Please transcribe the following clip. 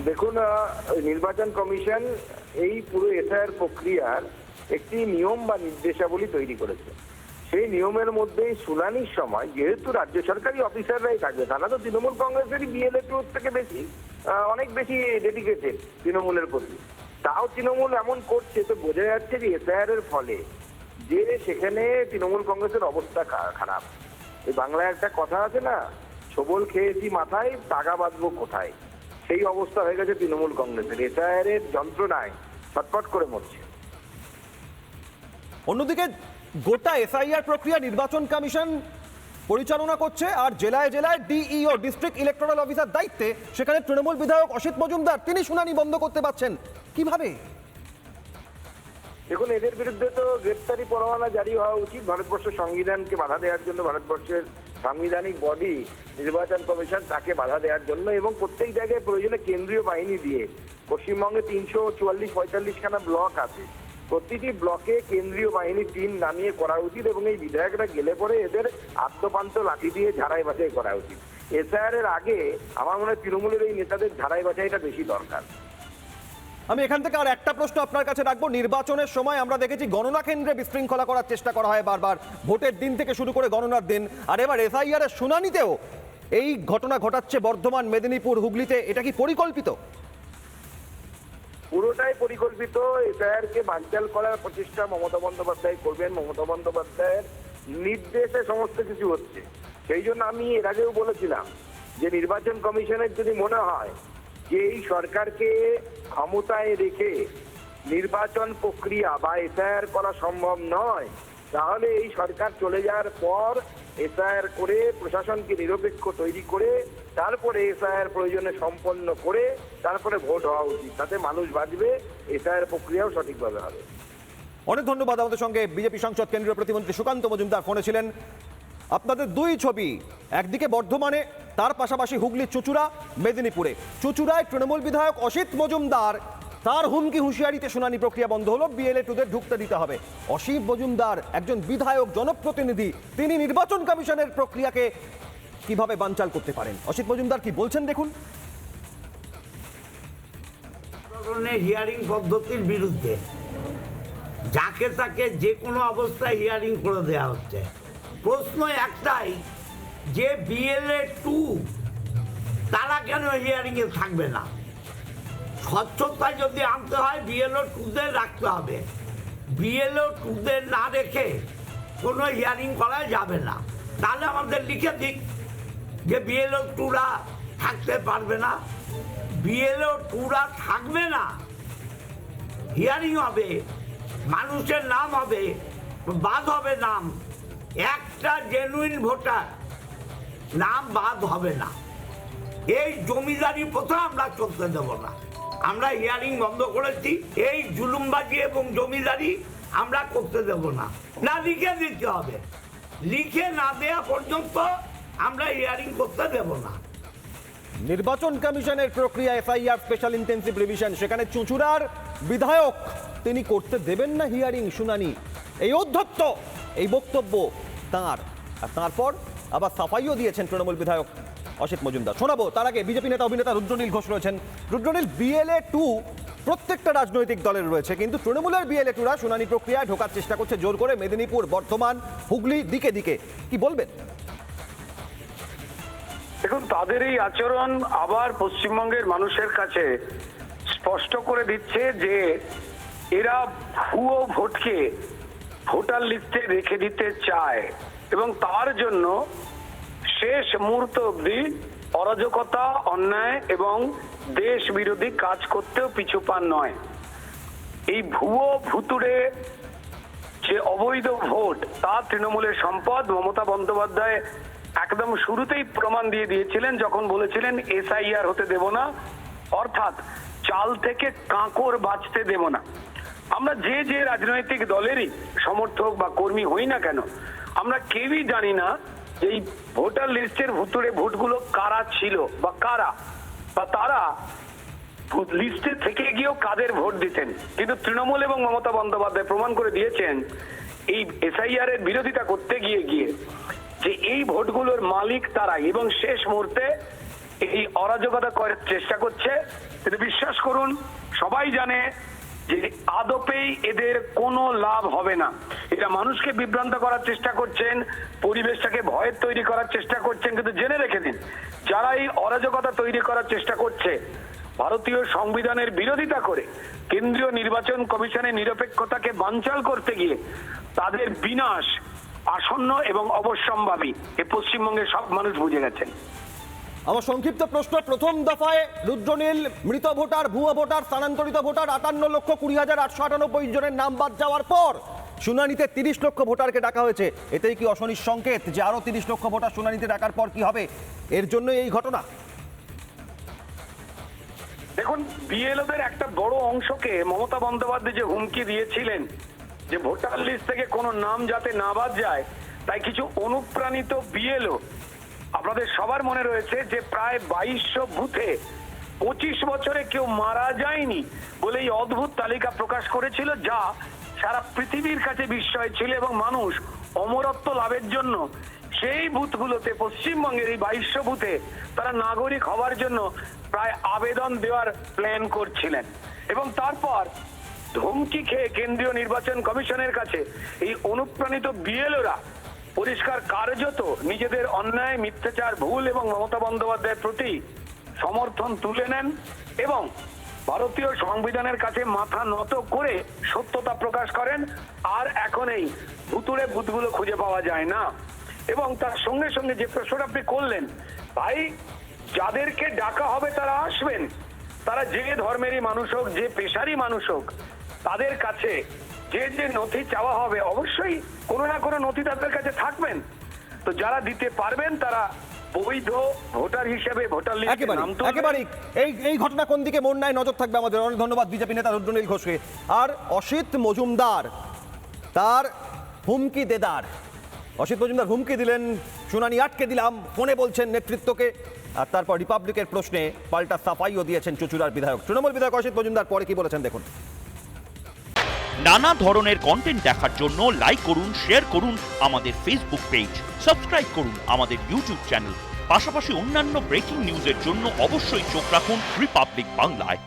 দেখুন, নির্বাচন কমিশন এই পুরো এসআইআর প্রক্রিয়ার একটি নিয়ম বা নির্দেশাবলী তৈরি করেছে। সেই নিয়মের মধ্যেই শুনানির সময় যেহেতু রাজ্য সরকারি অফিসাররাই থাকবে, তারা তো তৃণমূল কংগ্রেসেরই বিএলএ থেকে বেশি অনেক বেশি ডেডিকেটেড তৃণমূলের প্রতি। তাও তৃণমূল এমন করছে, তো বোঝা যাচ্ছে যে এসআইআর এর ফলে যে সেখানে তৃণমূল কংগ্রেসের অবস্থা খারাপ। এই বাংলায় একটা কথা আছে না, ছবল খেয়েছি মাথায়, টাকা বাঁধবো কোথায়, সেই অবস্থা হয়ে গেছে তৃণমূল কংগ্রেসের। এসআইআর এর যন্ত্রণায় ছটফট করে মরছে। অন্যদিকে গোটা এসআইআর প্রক্রিয়া নির্বাচন কমিশন পরিচালনা করছে, আর জেলায় জেলায় ডিইও ডিস্ট্রিক্ট ইলেকটোরাল অফিসার দায়িত্বে, সেখানে তৃণমূল বিধায়ক অসিত মজুমদার তিনি শুনানি বন্ধ করতে পারছেন কিভাবে? দেখুন, এদের বিরুদ্ধে তো গ্রেপ্তারি পরোয়ানা জারি হওয়া উচিত। ভারতবর্ষের সংবিধানকে বাধা দেওয়ার জন্য ভারতবর্ষের সাংবিধানিক বডি নির্বাচন কমিশন, তাকে বাধা দেওয়ার জন্য এবং প্রত্যেক জায়গায় প্রয়োজনে কেন্দ্রীয় বাহিনী দিয়ে, পশ্চিমবঙ্গে 344-45 খানা ব্লক আছে, প্রতিটি ব্লকে কেন্দ্রীয় বাহিনীর টিম নামিয়ে করা উচিত এবং এই বিধায়করা গেলে পরে এদের আত্মপান্ত লাঠি দিয়ে ঝাড়াই বাছাই করা উচিত। এসআইআর এর আগে আমার মনে হয় তৃণমূলের এই নেতাদের ঝাড়াই বাছাইটা বেশি দরকার। আমি এখান থেকে আর একটা প্রশ্ন আপনার কাছে রাখবো। নির্বাচনের সময় আমরা দেখেছি গণনা কেন্দ্রে বিশৃঙ্খলা করার চেষ্টা করা হয় বারবার, ভোটের দিন থেকে শুরু করে গণনার দিন, আর এবার এসআইআর এর শুনানিতেও এই ঘটনা ঘটাচ্ছে বর্ধমান, মেদিনীপুর, হুগলিতে। এটা কি পরিকল্পিত? পুরোটাই পরিকল্পিত। এসআইআর কে বানচাল করার প্রচেষ্টা মমতা বন্দ্যোপাধ্যায় করবেন। মমতা বন্দ্যোপাধ্যায়ের নির্দেশে সমস্ত কিছু হচ্ছে। সেই জন্য আমি এর আগেও বলেছিলাম যে নির্বাচন কমিশনের যদি মনে হয় যে এই সরকারকে ক্ষমতায় রেখে নির্বাচন প্রক্রিয়া বা এসআইআর করা সম্ভব নয়, তাহলে এই সরকার চলে যাওয়ার পর এসআইআর করে প্রশাসনকে নিরপেক্ষ তৈরি করে তারপরে এসআইআর প্রয়োজনে সম্পন্ন করে তারপরে ভোট হওয়া উচিত। তাতে মানুষ বাঁচবে, এসআইআর প্রক্রিয়াও সঠিকভাবে হবে। অনেক ধন্যবাদ। আমাদের সঙ্গে বিজেপি সংসদ কেন্দ্রীয় প্রতিমন্ত্রী সুকান্ত মজুমদার ফোনে ছিলেন। আপনাদের দুই ছবি, একদিকে বর্ধমানে, তার পাশাপাশি হুগলি চুঁচুড়া, মেদিনীপুরে। চুঁচুড়ায় তৃণমূল বিধায়ক অসিত মজুমদার, তার হুমকি হুঁশিয়ারিতে শুনানি প্রক্রিয়া বন্ধ হলো, বিএলএ-2দের ঢুকতে দিতে হবে। অসিত মজুমদার একজন বিধায়ক, জনপ্রতিনিধি, তিনি নির্বাচন কমিশনের প্রক্রিয়াকে কিভাবে বানচাল করতে পারেন? অসিত মজুমদার কি বলছেন দেখুন। হিয়ারিং পদ্ধতির বিরুদ্ধে যাকে তাকে যে কোনো অবস্থায় হিয়ারিং করে দেওয়া হচ্ছে। প্রশ্ন একটাই যে বিএলএ-2 তারা কেন হিয়ারিংয়ে থাকবে না? স্বচ্ছতা যদি আনতে হয় বিএলএ-2দের রাখতে হবে। বিএলএ-2দের না রেখে কোনো হিয়ারিং করা যাবে না। তাহলে আমাদের লিখে দিক যে বিএলএ-2রা থাকতে পারবে না। বিএলএ-2রা থাকবে না, হিয়ারিং হবে, মানুষের নাম হবে, বাদ হবে নাম। একটা জেনুইন ভোটার নাম বাদ হবে না। এই জমিদারি প্রথা আমরা চলতে দেব না। আমরা হিয়ারিং বন্ধ করেছি। এই জুলুমবাজি এবং জমিদারি আমরা করতে দেব না। না, লিখে দিতে হবে। লিখে না দেওয়া পর্যন্ত আমরা হিয়ারিং করতে দেব না। নির্বাচন কমিশনের প্রক্রিয়া এফআইআর স্পেশাল ইন্টেন্সিভ রিভিশন, সেখানে চুঁচুড়ার বিধায়ক তিনি করতে দেবেন না হিয়ারিং, শুনানি। এই অধ্যত্ত, এই বক্তব্য তাঁর। আর তারপর আবার সাফাইও দিয়েছেন তৃণমূল বিধায়ক অসিত মজুমদার। শোনাবো তার আগে বিজেপি নেতা অভিনেতা রুদ্রনীল ঘোষ রয়েছেন। রুদ্রনীল, বিএলএ-2 প্রত্যেকটা রাজনৈতিক দলের রয়েছে, কিন্তু তৃণমূলের বিএলএ-2রা শুনানি প্রক্রিয়ায় ঢোকার চেষ্টা করছে জোর করে, মেদিনীপুর, বর্ধমান, হুগলি, দিকে দিকে। কি বলবেন? দেখুন, তাদের এই আচরণ আবার পশ্চিমবঙ্গের মানুষের কাছে স্পষ্ট করে দিচ্ছে যে এরা ভুয়ো ভোটকে ভোটার লিস্টে রেখে দিতে চায় এবং তার জন্য শেষ মুহূর্ত অবধি অরাজকতা, অন্যায় এবং দেশ বিরোধী কাজ করতেও পিছুপান নয়। এই ভুয়ো ভুতুড়ে যে অবৈধ ভোট, তা তৃণমূলের সম্পদ। মমতা বন্দ্যোপাধ্যায় একদম শুরুতেই প্রমাণ দিয়ে দিয়েছিলেন যখন বলেছিলেন এসআইআর হতে দেব না, অর্থাৎ চাল থেকে কাঁকড় বাঁচতে দেব না। আমরা যে যে রাজনৈতিক দলেরই সমর্থক বা কর্মী হই না কেন, আমরা কেউই জানি না যে এই ভোটার লিস্টের ভুতুড়ে ভোটগুলো কারা ছিল বা কারা, বা তারা লিস্টে থেকে গিয়েও কাদের ভোট দিতেন। কিন্তু তৃণমূল এবং মমতা বন্দ্যোপাধ্যায় প্রমাণ করে দিয়েছেন এই এসআইআর এর বিরোধিতা করতে গিয়ে যে এই ভোটগুলোর মালিক তারাই, এবং শেষ মুহূর্তে এই অরাজকতা করার চেষ্টা করছে, কিন্তু বিশ্বাস করুন সবাই জানে যে আদপেই এদের কোনো লাভ হবে না। এটা মানুষকে বিভ্রান্ত করার চেষ্টা করছেন, পরিবেশটাকে ভয়ের তৈরি করার চেষ্টা করছেন, কিন্তু জেনে রেখে দিন যারা এই অরাজকতা তৈরি করার চেষ্টা করছে ভারতীয় সংবিধানের বিরোধিতা করে কেন্দ্রীয় নির্বাচন কমিশনের নিরপেক্ষতাকে বানচাল করতে গিয়ে তাদের বিনাশ আসন্ন এবং অবশ্যম্ভাবী এ পশ্চিমবঙ্গের সব মানুষ বুঝে গেছেন। আমার সংক্ষিপ্ত প্রশ্ন, প্রথম দফায় রুদ্রনীল মৃত ভোটার, ভুয়ো ভোটার, স্থানান্তরিত ভোটার 58,20,898 জনের নাম বাদ যাওয়ার পর শুনানিতে 30 লক্ষ ভোটারকে ডাকা হয়েছে। এতেই কি অশনির সংকেত যে আরো 30 লক্ষ ভোটার শুনানিতে ডাকার পর কি হবে? এর জন্য এই ঘটনা। দেখুন, বিএলওদের একটা বড় অংশকে মমতা বন্দ্যোপাধ্যায় যে হুমকি দিয়েছিলেন যে ভোটার লিস্ট থেকে কোনো নাম যাতে না বাদ যায়, তাই কিছু অনুপ্রাণিত বিএলও, আপনাদের সবার মনে রয়েছে যে প্রায় 2200 বুথে 25 বছরে কেউ মারা যায়নি বলে এই অদ্ভুত তালিকা প্রকাশ করেছিল, যা সারা পৃথিবীর কাছে বিস্ময় ছিল এবং মানুষ অমরত্ব লাভের জন্য সেই বুথগুলোতে, পশ্চিমবঙ্গের এই 2200 বুথে তারা নাগরিক হওয়ার জন্য প্রায় আবেদন দেওয়ার প্ল্যান করছিলেন। এবং তারপর ধমকি খেয়ে কেন্দ্রীয় নির্বাচন কমিশনের কাছে এই অনুপ্রাণিত বিএলওরা পরিষ্কার কার্যত নিজেদের অন্যায়, মিথ্যাচার, ভুল এবং মমতা বন্দ্যোপাধ্যায়ের প্রতি সমর্থন তুলে নেন এবং ভারতীয় সংবিধানের কাছে মাথা নত করে সত্যতা প্রকাশ করেন। আর এখন এই ভুতুড়ে বুথগুলো খুঁজে পাওয়া যায় না। এবং তার সঙ্গে সঙ্গে যে প্রশ্নটা আপনি করলেন, ভাই যাদেরকে ডাকা হবে তারা আসবেন, তারা যে ধর্মেরই মানুষ হোক, যে পেশারই মানুষ হোক, তাদের কাছে যে যে নথি চাওয়া হবে অবশ্যই কোনো না কোনো নথি তাদের কাছে থাকবেন। তো যারা দিতে পারবেন তারা বৈধ ভোটার হিসেবে ভোটার লিস্টে নাম তুলবেন। একেবারে এই ঘটনা কোন দিকে মন নাই নজর থাকবে আমাদের। অনেক ধন্যবাদ বিজেপি নেতা রুদ্রনীল ঘোষকে। আর অসিত মজুমদার তার হুমকি দেদার, অসিত মজুমদার হুমকি দিলেন, শুনানি আটকে দিলাম, ফোনে বলছেন নেতৃত্বকে। আর তারপর রিপাবলিকের প্রশ্নে পাল্টা সাফাইও দিয়েছেন চুঁচুড়ার বিধায়ক, তৃণমূল বিধায়ক অসিত মজুমদার। পরে কি বলেছেন দেখুন। নানা ধরনের কন্টেন্ট দেখার জন্য লাইক করুন, শেয়ার করুন আমাদের ফেসবুক পেজ, সাবস্ক্রাইব করুন আমাদের ইউটিউব চ্যানেল। পাশাপাশি অন্যান্য ব্রেকিং নিউজের জন্য অবশ্যই চোখ রাখুন রিপাবলিক বাংলায়।